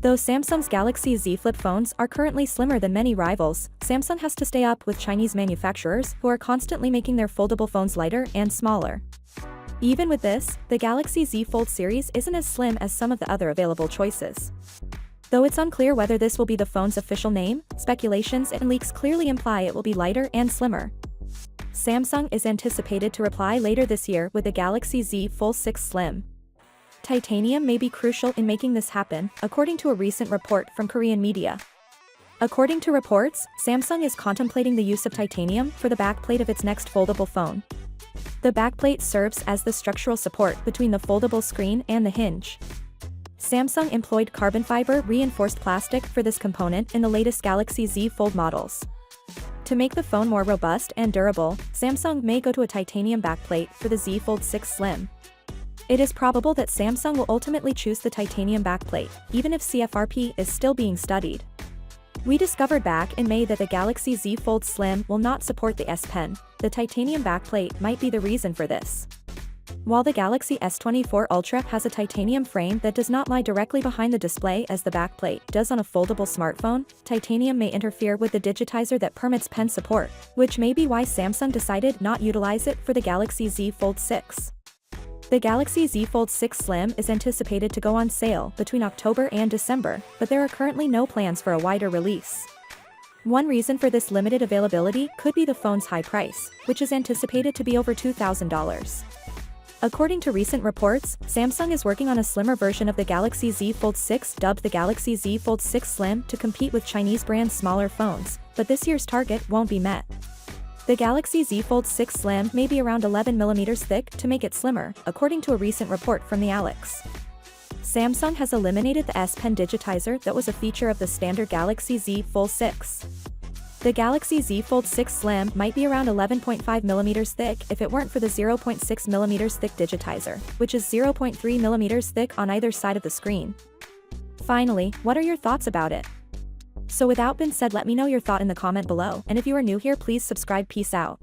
Though Samsung's Galaxy Z Flip phones are currently slimmer than many rivals, Samsung has to stay up with Chinese manufacturers who are constantly making their foldable phones lighter and smaller. Even with this, the Galaxy Z Fold series isn't as slim as some of the other available choices. Though it's unclear whether this will be the phone's official name, speculations and leaks clearly imply it will be lighter and slimmer. Samsung is anticipated to reply later this year with the Galaxy Z Fold 6 Slim. Titanium may be crucial in making this happen, according to a recent report from Korean media. According to reports, Samsung is contemplating the use of titanium for the backplate of its next foldable phone. The backplate serves as the structural support between the foldable screen and the hinge. Samsung employed carbon fiber reinforced plastic for this component in the latest Galaxy Z Fold models. To make the phone more robust and durable, Samsung may go to a titanium backplate for the Z Fold 6 Slim. It is probable that Samsung will ultimately choose the titanium backplate, even if CFRP is still being studied. We discovered back in May that the Galaxy Z Fold Slim will not support the S Pen. The titanium backplate might be the reason for this. While the Galaxy S24 Ultra has a titanium frame that does not lie directly behind the display as the backplate does on a foldable smartphone, titanium may interfere with the digitizer that permits pen support, which may be why Samsung decided not utilize it for the Galaxy Z Fold 6. The Galaxy Z Fold 6 Slim is anticipated to go on sale between October and December, but there are currently no plans for a wider release. One reason for this limited availability could be the phone's high price, which is anticipated to be over $2,000. According to recent reports, Samsung is working on a slimmer version of the Galaxy Z Fold 6 dubbed the Galaxy Z Fold 6 Slim to compete with Chinese brand smaller phones, but this year's target won't be met. The Galaxy Z Fold 6 Slim may be around 11mm thick to make it slimmer, according to a recent report from the Alex. Samsung has eliminated the S Pen digitizer that was a feature of the standard Galaxy Z Fold 6. The Galaxy Z Fold 6 Slim might be around 11.5mm thick if it weren't for the 0.6mm thick digitizer, which is 0.3mm thick on either side of the screen. Finally, what are your thoughts about it? So without being said, let me know your thought in the comment below, and if you are new here, please subscribe. Peace out.